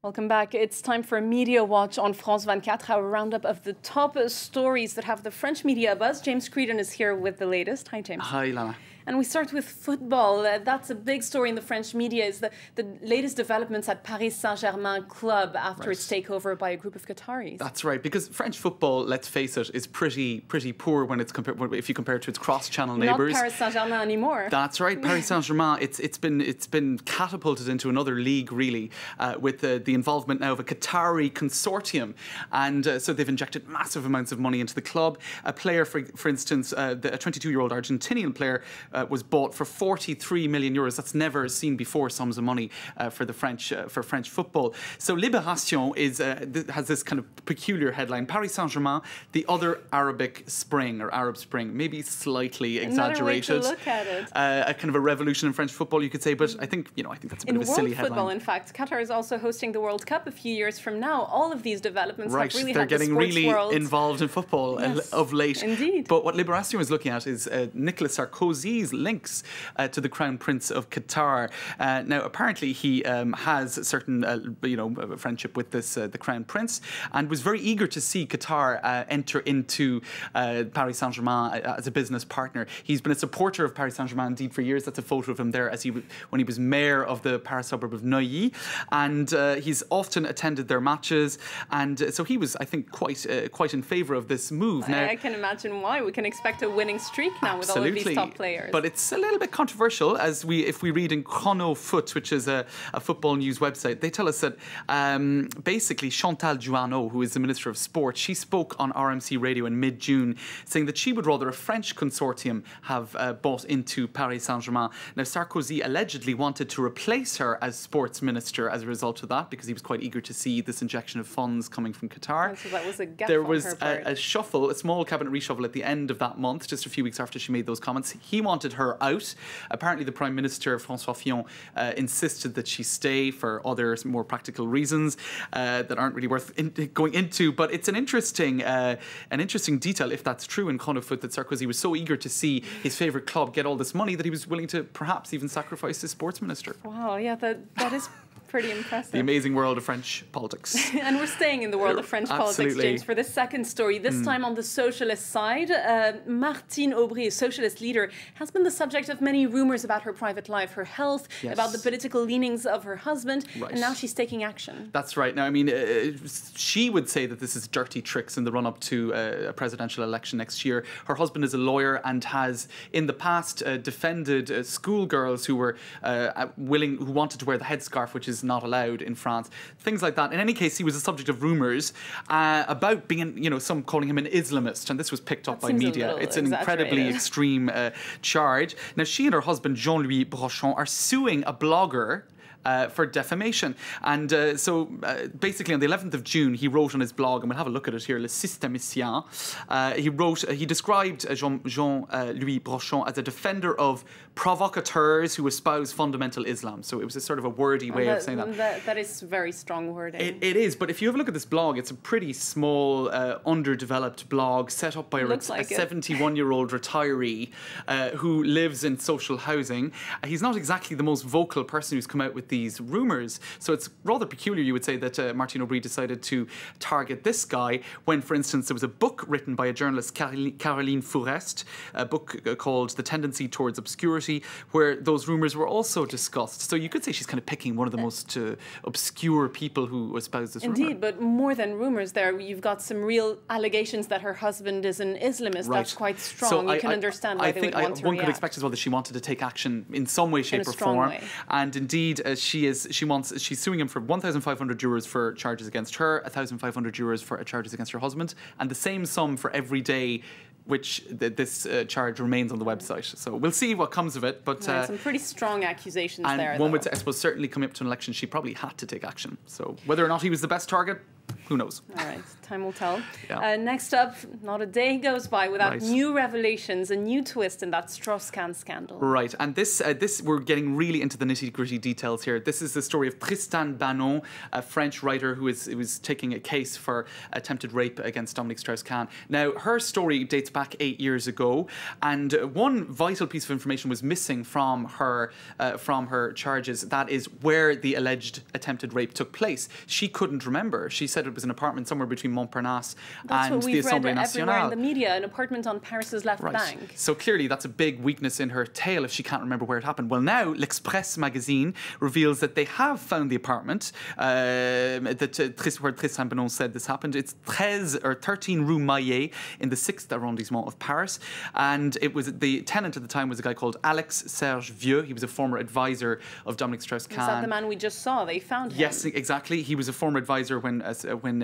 Welcome back. It's time for Media Watch on France 24, our roundup of the top stories that have the French media buzz. James Creedon is here with the latest. Hi, James. Hi, Lana. And we start with football. That's a big story in the French media, is the latest developments at Paris Saint-Germain club after its takeover by a group of Qataris. That's right, because French football, let's face it, is pretty poor when it's if you compare it to its cross-channel neighbours. Not Paris Saint-Germain anymore. That's right, Paris Saint-Germain. It's been catapulted into another league, really, with the involvement now of a Qatari consortium, and so they've injected massive amounts of money into the club. A player, for instance, a 22-year-old Argentinian player, was bought for 43 million euros. That's never seen before sums of money for French football. So Libération has this kind of peculiar headline: Paris Saint-Germain, the other Arabic Spring, or Arab Spring, maybe slightly exaggerated. Another way to look at it. A kind of a revolution in French football, you could say. But I think that's a bit of a silly headline. In world football, in fact, Qatar is also hosting the World Cup a few years from now. All of these developments have really they're had getting the sports really world involved in football of late. Indeed. But what Libération is looking at is Nicolas Sarkozy's links to the Crown Prince of Qatar. Now, apparently, he has a certain friendship with the Crown Prince, and was very eager to see Qatar enter into Paris Saint-Germain as a business partner. He's been a supporter of Paris Saint-Germain indeed for years. That's a photo of him there when he was mayor of the Paris suburb of Neuilly, and he's often attended their matches, and so he was, I think, quite in favour of this move. Now, I can imagine why. We can expect a winning streak now with all of these top players. But it's a little bit controversial, if we read in Chrono Foot, which is a football news website. They tell us that basically Chantal Jouanneau, who is the Minister of Sport, she spoke on RMC Radio in mid-June, saying that she would rather a French consortium have bought into Paris Saint-Germain. Now, Sarkozy allegedly wanted to replace her as sports minister as a result of that, because he was quite eager to see this injection of funds coming from Qatar. So that was a gaffe There on was her part. a shuffle, a small cabinet reshuffle at the end of that month, just a few weeks after she made those comments. He wanted her out. Apparently, the Prime Minister, François Fillon, insisted that she stay for other more practical reasons that aren't really worth going into. But it's an interesting detail, if that's true, in Chrono Foot, that Sarkozy was so eager to see his favourite club get all this money that he was willing to perhaps even sacrifice his sports minister. Wow, yeah, that is pretty impressive. The amazing world of French politics. And we're staying in the world of French politics, James, for the second story. This time on the socialist side, Martine Aubry, a socialist leader, has been the subject of many rumours about her private life, her health, about the political leanings of her husband, and now she's taking action. That's right. Now, I mean, she would say that this is dirty tricks in the run-up to a presidential election next year. Her husband is a lawyer and has, in the past, defended schoolgirls who were who wanted to wear the headscarf, which is not allowed in France. Things like that. In any case, he was the subject of rumours about being, some calling him an Islamist, and this was picked up by media. It's an incredibly extreme charge. Now, she and her husband, Jean-Louis Brochon, are suing a blogger for defamation. And so basically on the 11th of June, he wrote on his blog, and we'll have a look at it here, Le Systémicien. He described Jean-Louis Brochon as a defender of provocateurs who espouse fundamental Islam. So it was a sort of a wordy way of saying that. That is very strong wording. It is, but if you have a look at this blog, it's a pretty small, underdeveloped blog set up by a 71-year-old retiree who lives in social housing. He's not exactly the most vocal person who's come out with these rumours. So it's rather peculiar, you would say, that Martine Aubry decided to target this guy when, for instance, there was a book written by a journalist, Caroline Fourest, a book called The Tendency Towards Obscurity, where those rumours were also discussed. So you could say she's kind of picking one of the most obscure people who espouse this rumour. Indeed, but more than rumours there, you've got some real allegations that her husband is an Islamist. That's quite strong. So you can understand why they would want to react. One could expect as well that she wanted to take action in some way, shape or form. And indeed, she's suing him for 1,500 euros for charges against her, 1,500 euros for charges against her husband, and the same sum for every day which this charge remains on the website. So we'll see what comes of it. But some pretty strong accusations there. And one would say, I suppose, certainly coming up to an election, she probably had to take action. So whether or not he was the best target, who knows? All right, time will tell. Yeah. Next up, not a day goes by without Right. new revelations, a new twist in that Strauss-Kahn scandal. Right, and this we're getting really into the nitty-gritty details here. This is the story of Tristan Banon, a French writer who was taking a case for attempted rape against Dominique Strauss-Kahn. Now, her story dates back 8 years ago, and one vital piece of information was missing from her charges. That is where the alleged attempted rape took place. She couldn't remember. She said it was an apartment somewhere between Montparnasse and the Assemblée Nationale. Everywhere in the Nationale. media, an apartment on Paris's left Right. bank. So clearly that's a big weakness in her tale if she can't remember where it happened. Well, now L'Express magazine reveals that they have found the apartment where Tristan Banon said this happened. It's 13 Rue Maillet in the 6th arrondissement of Paris. And it was the tenant at the time was a guy called Alex Serge Vieux. He was a former advisor of Dominique Strauss-Kahn. Is that the man we just saw? They found him. Yes, exactly. He was a former advisor when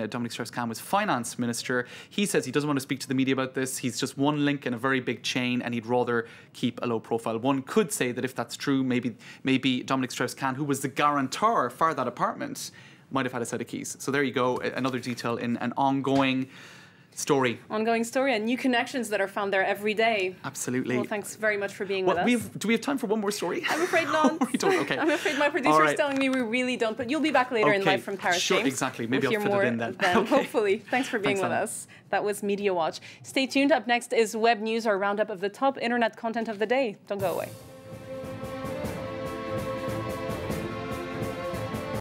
Dominique Strauss-Kahn was finance minister. He says he doesn't want to speak to the media about this. He's just one link in a very big chain, and he'd rather keep a low profile. One could say that if that's true, maybe Dominique Strauss-Kahn, who was the guarantor for that apartment, might have had a set of keys. So there you go, another detail in an ongoing story. Ongoing story and new connections that are found there every day. Absolutely. Well, thanks very much for being with us. Do we have time for one more story? I'm afraid not. We don't? Okay. I'm afraid my producer's telling me we really don't, but you'll be back later in Live from Paris, Sure, James, exactly. Maybe with I'll fit your it in then. Okay. Hopefully. Thanks for being with us. That was Media Watch. Stay tuned. Up next is Web News, our roundup of the top internet content of the day. Don't go away.